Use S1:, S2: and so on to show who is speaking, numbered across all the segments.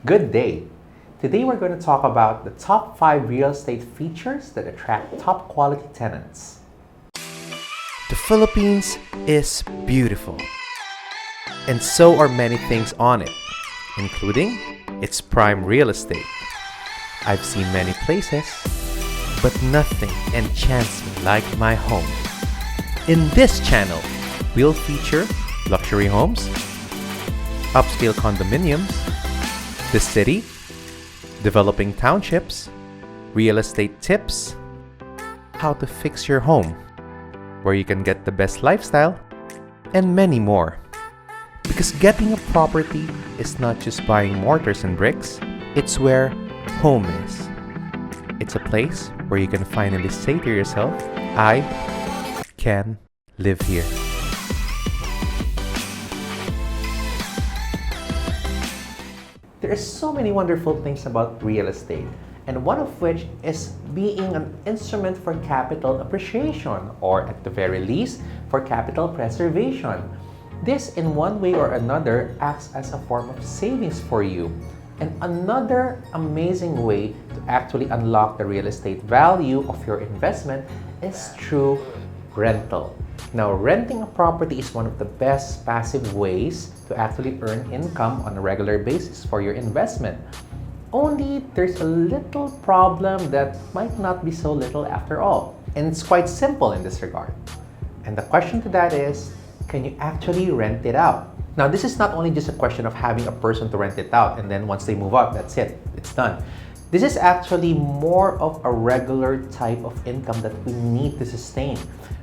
S1: Good day. Today we're going to talk about the top 5 real estate features that attract top quality tenants.
S2: The Philippines is beautiful, and so are many things on it, including its prime real estate. I've seen many places, but nothing enchants me like my home. In this channel, we'll feature luxury homes, upscale condominiums, the city, developing townships, real estate tips, how to fix your home, where you can get the best lifestyle, and many more. Because getting a property is not just buying mortars and bricks, it's where home is. It's a place where you can finally say to yourself, I can live here.
S1: There are so many wonderful things about real estate, and one of which is being an instrument for capital appreciation, or at the very least, for capital preservation. This, in one way or another, acts as a form of savings for you. And another amazing way to actually unlock the real estate value of your investment is through rental. Now, renting a property is one of the best passive ways to actually earn income on a regular basis for your investment. Only there's a little problem that might not be so little after all. And it's quite simple in this regard. And the question to that is, can you actually rent it out? Now, this is not only just a question of having a person to rent it out and then once they move out, that's it, it's done. This is actually more of a regular type of income that we need to sustain.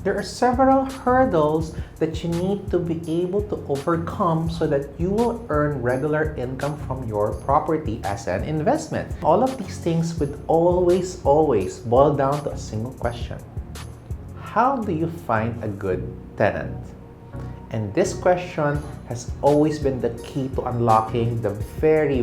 S1: There are several hurdles that you need to be able to overcome so that you will earn regular income from your property as an investment. All of these things would always boil down to a single question. How do you find a good tenant? And this question has always been the key to unlocking the very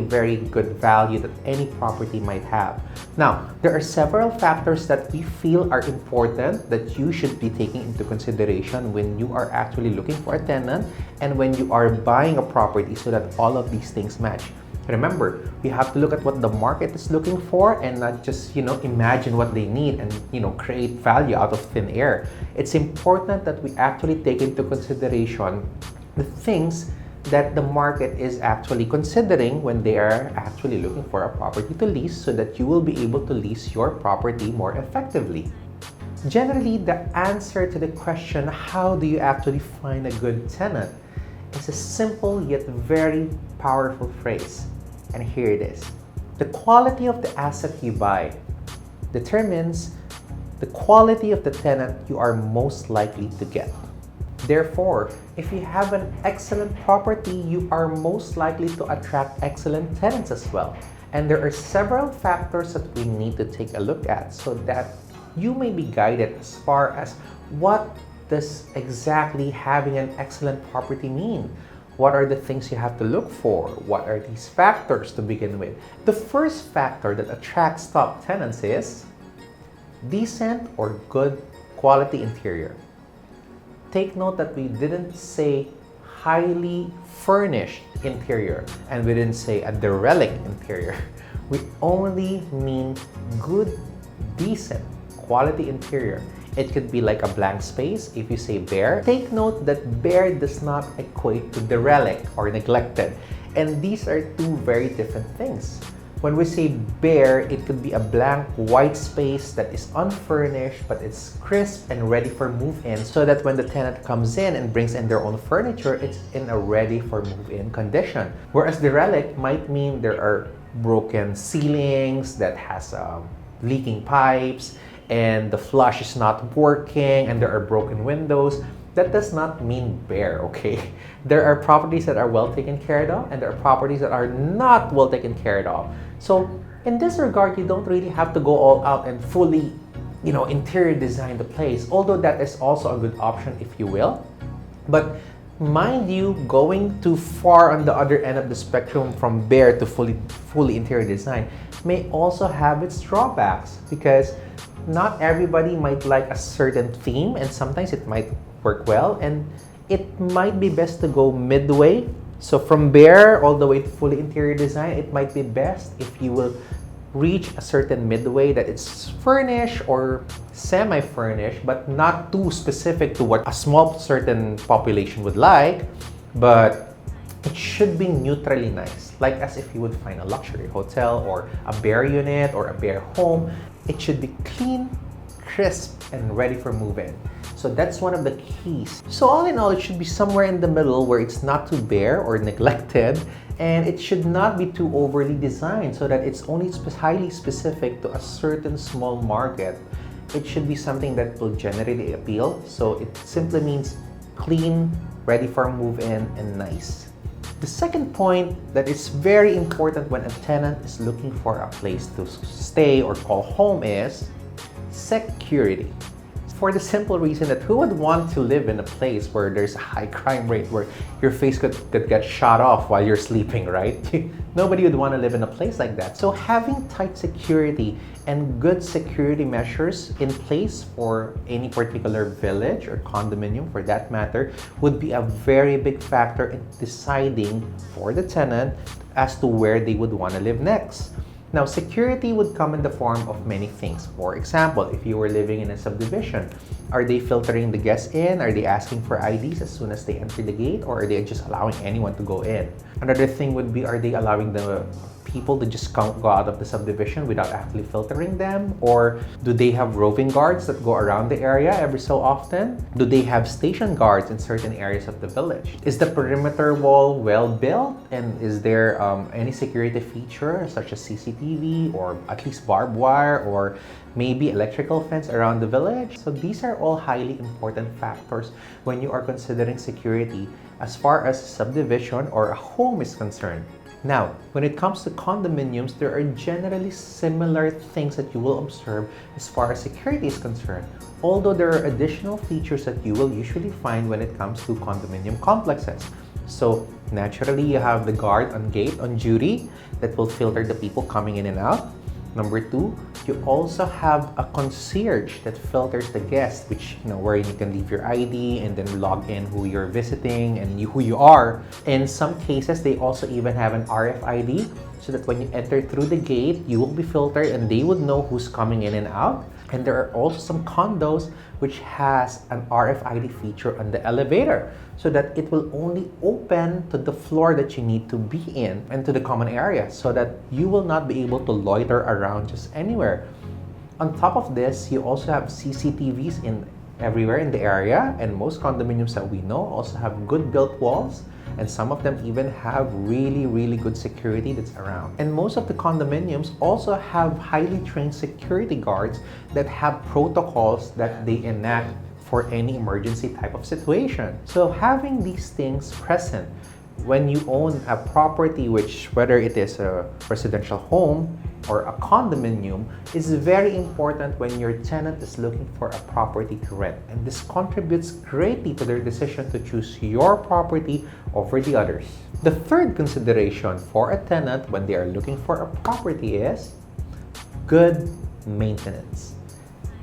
S1: good value that any property might have. Now, there are several factors that we feel are important that you should be taking into consideration when you are actually looking for a tenant and when you are buying a property so that all of these things match. Remember, we have to look at what the market is looking for and not just, imagine what they need and, create value out of thin air. It's important that we actually take into consideration the things that the market is actually considering when they are actually looking for a property to lease so that you will be able to lease your property more effectively. Generally, the answer to the question, how do you actually find a good tenant, is a simple yet very powerful phrase. And here it is. The quality of the asset you buy determines the quality of the tenant you are most likely to get. Therefore, if you have an excellent property, you are most likely to attract excellent tenants as well. And there are several factors that we need to take a look at so that you may be guided as far as what does exactly having an excellent property mean? What are the things you have to look for? What are these factors to begin with? The first factor that attracts top tenants is decent or good quality interior. Take note that we didn't say highly furnished interior and we didn't say a derelict interior. We only mean good, decent quality interior. It could be like a blank space if you say bare. Take note that bare does not equate to derelict or neglected. And these are two very different things. When we say bare, it could be a blank white space that is unfurnished but it's crisp and ready for move-in so that when the tenant comes in and brings in their own furniture, it's in a ready for move-in condition. Whereas derelict might mean there are broken ceilings that has leaking pipes and the flush is not working and there are broken windows. That does not mean bare, okay? There are properties that are well taken care of and there are properties that are not well taken care of. So in this regard, you don't really have to go all out and fully, interior design the place, although that is also a good option if you will. But mind you, going too far on the other end of the spectrum from bare to fully interior design may also have its drawbacks because not everybody might like a certain theme and sometimes it might work well and it might be best to go midway So from bare all the way to fully interior design, it might be best if you will reach a certain midway that it's furnished or semi-furnished, but not too specific to what a small certain population would like, but it should be neutrally nice, like as if you would find a luxury hotel or a bare unit or a bare home. It should be clean, crisp, and ready for move-in. So that's one of the keys. So all in all, it should be somewhere in the middle where it's not too bare or neglected, and it should not be too overly designed so that it's only highly specific to a certain small market. It should be something that will generate the appeal. So it simply means clean, ready for move-in, and nice. The second point that is very important when a tenant is looking for a place to stay or call home is security. For the simple reason that who would want to live in a place where there's a high crime rate, where your face could get shot off while you're sleeping, right? Nobody would want to live in a place like that. So having tight security and good security measures in place for any particular village or condominium for that matter would be a very big factor in deciding for the tenant as to where they would want to live next. Now, security would come in the form of many things. For example, if you were living in a subdivision, are they filtering the guests in? Are they asking for IDs as soon as they enter the gate? Or are they just allowing anyone to go in? Another thing would be, are they allowing the people to just go out of the subdivision without actually filtering them? Or do they have roving guards that go around the area every so often? Do they have station guards in certain areas of the village? Is the perimeter wall well built? And is there any security feature such as CCTV or at least barbed wire or maybe electrical fence around the village? So these are all highly important factors when you are considering security as far as subdivision or a home is concerned. Now, when it comes to condominiums, there are generally similar things that you will observe as far as security is concerned, although there are additional features that you will usually find when it comes to condominium complexes. So naturally, you have the guard on gate on duty that will filter the people coming in and out. Number two, you also have a concierge that filters the guests, which, where you can leave your ID and then log in who you're visiting and who you are. In some cases, they also even have an RFID so that when you enter through the gate, you will be filtered and they would know who's coming in and out. And there are also some condos which has an RFID feature on the elevator so that it will only open to the floor that you need to be in and to the common area so that you will not be able to loiter around just anywhere. On top of this, you also have CCTVs everywhere in the area, and most condominiums that we know also have good built walls, and some of them even have really good security that's around. And most of the condominiums also have highly trained security guards that have protocols that they enact for any emergency type of situation. So having these things present when you own a property, which whether it is a residential home or a condominium, is very important when your tenant is looking for a property to rent. And this contributes greatly to their decision to choose your property over the others. The third consideration for a tenant when they are looking for a property is good maintenance.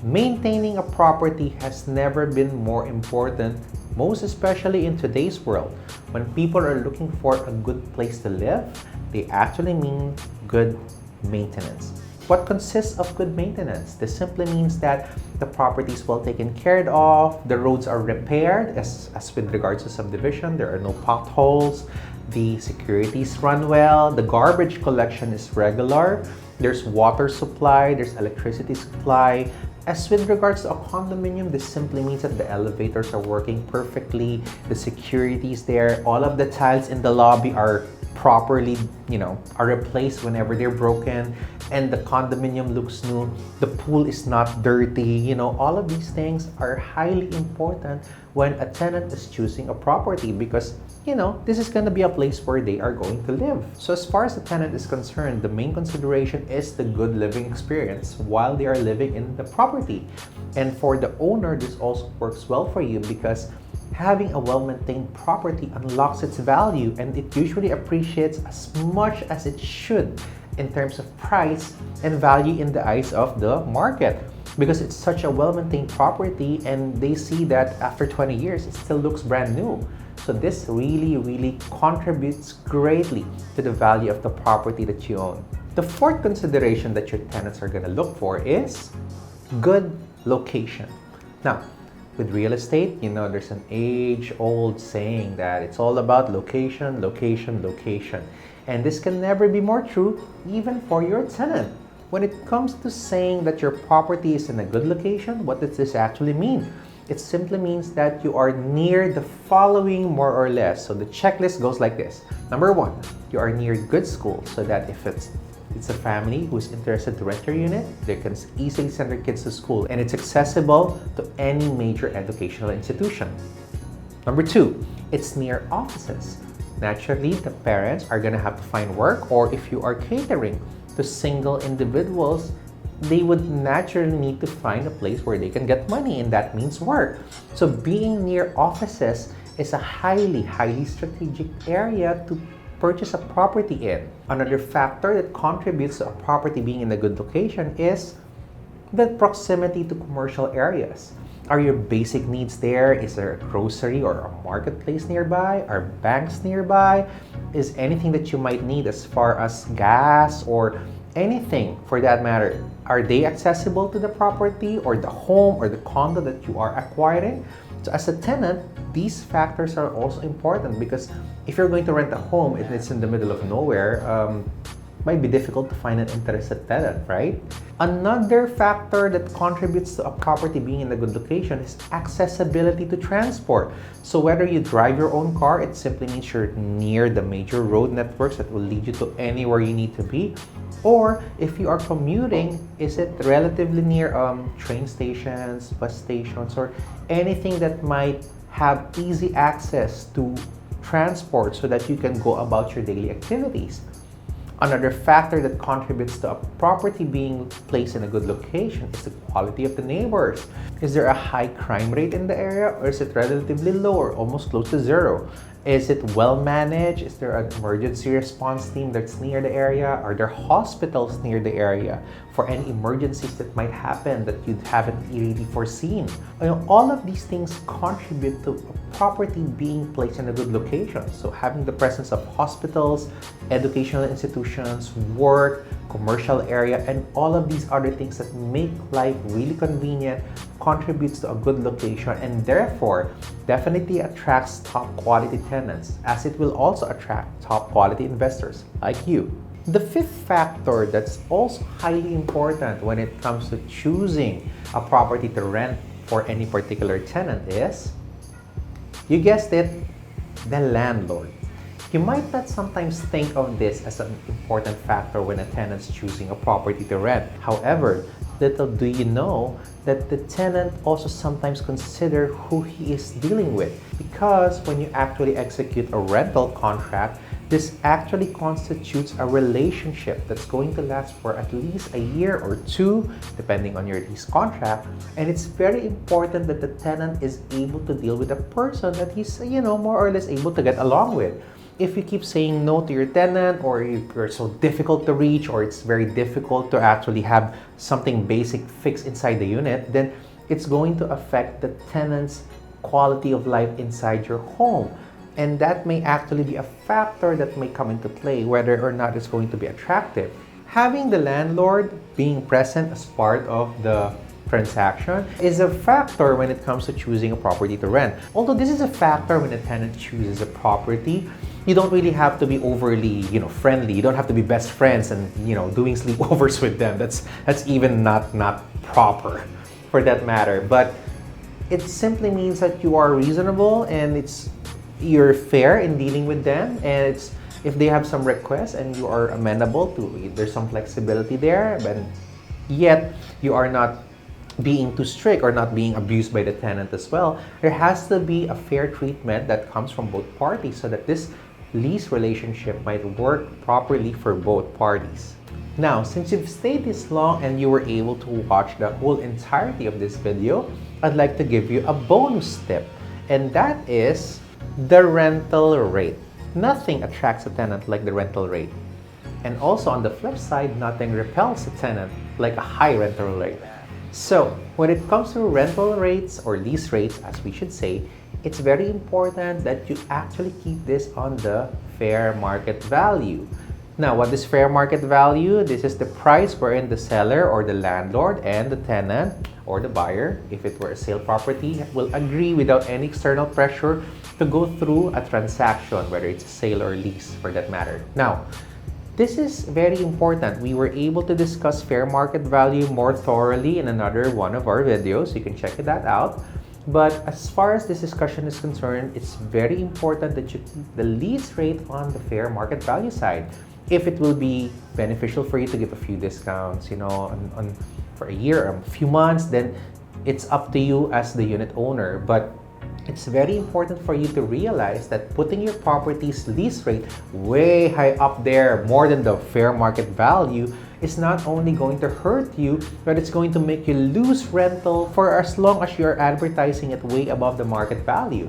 S1: Maintaining a property has never been more important, most especially in today's world. When people are looking for a good place to live, they actually mean good maintenance. What consists of good maintenance? This simply means that the property is well taken care of, the roads are repaired, as with regards to subdivision, there are no potholes, the securities run well, the garbage collection is regular, there's water supply, there's electricity supply. As with regards to a condominium, this simply means that the elevators are working perfectly, the security is there, all of the tiles in the lobby are properly, are replaced whenever they're broken, and the condominium looks new, the pool is not dirty, all of these things are highly important when a tenant is choosing a property because, this is going to be a place where they are going to live. So as far as the tenant is concerned, the main consideration is the good living experience while they are living in the property. And for the owner, this also works well for you because having a well-maintained property unlocks its value and it usually appreciates as much as it should in terms of price and value in the eyes of the market because it's such a well-maintained property and they see that after 20 years, it still looks brand new. So this really contributes greatly to the value of the property that you own. The fourth consideration that your tenants are going to look for is good location. Now, with real estate, there's an age-old saying that it's all about location, location, location. And this can never be more true even for your tenant. When it comes to saying that your property is in a good location, what does this actually mean? It simply means that you are near the following more or less. So the checklist goes like this. Number one, you are near good schools so that if it's a family who's interested to rent your unit, they can easily send their kids to school and it's accessible to any major educational institution. Number two, it's near offices. Naturally, the parents are gonna have to find work, or if you are catering to single individuals, they would naturally need to find a place where they can get money, and that means work. So being near offices is a highly strategic area to purchase a property in. Another factor that contributes to a property being in a good location is the proximity to commercial areas. Are your basic needs there? Is there a grocery or a marketplace nearby? Are banks nearby? Is anything that you might need as far as gas or anything for that matter, are they accessible to the property or the home or the condo that you are acquiring? So as a tenant, these factors are also important because if you're going to rent a home and it's in the middle of nowhere, might be difficult to find an interested tenant, right? Another factor that contributes to a property being in a good location is accessibility to transport. So whether you drive your own car, it simply means you're near the major road networks that will lead you to anywhere you need to be. Or if you are commuting, is it relatively near train stations, bus stations, or anything that might have easy access to transport so that you can go about your daily activities. Another factor that contributes to a property being placed in a good location is the quality of the neighbors. Is there a high crime rate in the area, or is it relatively low or almost close to zero? Is it well managed? Is there an emergency response team that's near the area? Are there hospitals near the area for any emergencies that might happen that you haven't really foreseen? All of these things contribute to a property being placed in a good location. So having the presence of hospitals, educational institutions, work, commercial area, and all of these other things that make life really convenient contributes to a good location, and therefore definitely attracts top quality tenants, as it will also attract top quality investors like you. The fifth factor that's also highly important when it comes to choosing a property to rent for any particular tenant is, you guessed it, the landlord. You might not sometimes think of this as an important factor when a tenant's choosing a property to rent. However, little do you know that the tenant also sometimes consider who he is dealing with, because when you actually execute a rental contract, this actually constitutes a relationship that's going to last for at least a year or two, depending on your lease contract. And it's very important that the tenant is able to deal with a person that he's, more or less able to get along with. If you keep saying no to your tenant, or you're so difficult to reach, or it's very difficult to actually have something basic fixed inside the unit, then it's going to affect the tenant's quality of life inside your home. And that may actually be a factor that may come into play whether or not it's going to be attractive. Having the landlord being present as part of the transaction is a factor when it comes to choosing a property to rent. Although this is a factor when a tenant chooses a property, you don't really have to be overly, friendly. You don't have to be best friends and, doing sleepovers with them. That's even not proper for that matter. But it simply means that you are reasonable and you're fair in dealing with them, and if they have some requests and you are amenable to it, there's some flexibility there, but yet you are not being too strict or not being abused by the tenant as well. There has to be a fair treatment that comes from both parties so that this lease relationship might work properly for both parties. Now, since you've stayed this long and you were able to watch the whole entirety of this video, I'd like to give you a bonus tip, and that is the rental rate. Nothing attracts a tenant like the rental rate. And also on the flip side, nothing repels a tenant like a high rental rate. So when it comes to rental rates, or lease rates as we should say, it's very important that you actually keep this on the fair market value. Now, what is fair market value? This is the price wherein the seller or the landlord and the tenant or the buyer, if it were a sale property, will agree without any external pressure to go through a transaction, whether it's a sale or lease for that matter. Now, this is very important. We were able to discuss fair market value more thoroughly in another one of our videos. You can check that out. But as far as this discussion is concerned, it's very important that you keep the lease rate on the fair market value side. If it will be beneficial for you to give a few discounts, for a year or a few months, then it's up to you as the unit owner. But it's very important for you to realize that putting your property's lease rate way high up there, more than the fair market value, is not only going to hurt you, but it's going to make you lose rental for as long as you're advertising it way above the market value.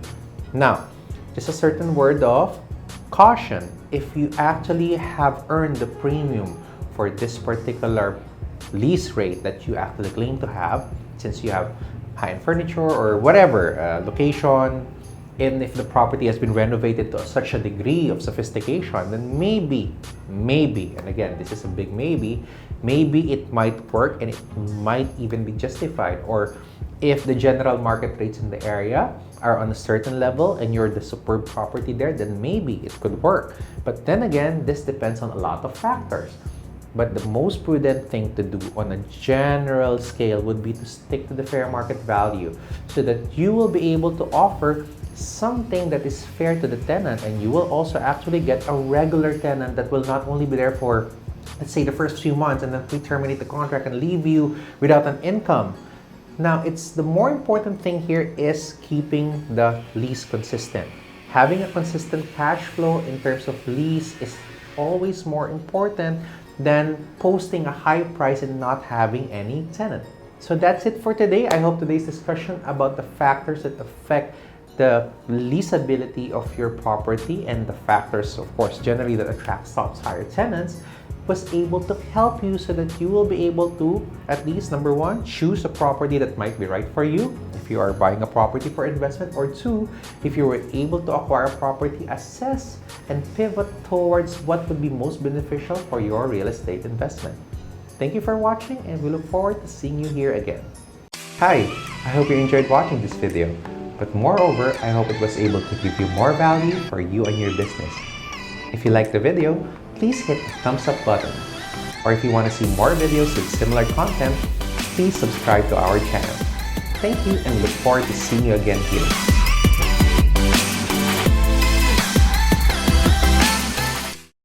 S1: Now, just a certain word of caution. If you actually have earned the premium for this particular lease rate that you actually claim to have, since you have high-end furniture or whatever location, and if the property has been renovated to such a degree of sophistication, then maybe, and again, this is a big maybe it might work and it might even be justified. Or if the general market rates in the area are on a certain level and you're the superb property there, then maybe it could work. But then again, this depends on a lot of factors. But the most prudent thing to do on a general scale would be to stick to the fair market value so that you will be able to offer something that is fair to the tenant, and you will also actually get a regular tenant that will not only be there for, let's say, the first few months and then terminate the contract and leave you without an income. Now, the more important thing here is keeping the lease consistent. Having a consistent cash flow in terms of lease is always more important than posting a high price and not having any tenant. So that's it for today. I hope today's discussion about the factors that affect the leasability of your property and the factors, of course, generally that attract top hire tenants was able to help you so that you will be able to, at least, number one, choose a property that might be right for you if you are buying a property for investment, or two, if you were able to acquire a property, assess and pivot towards what would be most beneficial for your real estate investment. Thank you for watching, and we look forward to seeing you here again. Hi, I hope you enjoyed watching this video, but moreover, I hope it was able to give you more value for you and your business. If you liked the video, please hit the thumbs up button. Or if you want to see more videos with similar content, please subscribe to our channel. Thank you, and look forward to seeing you again here.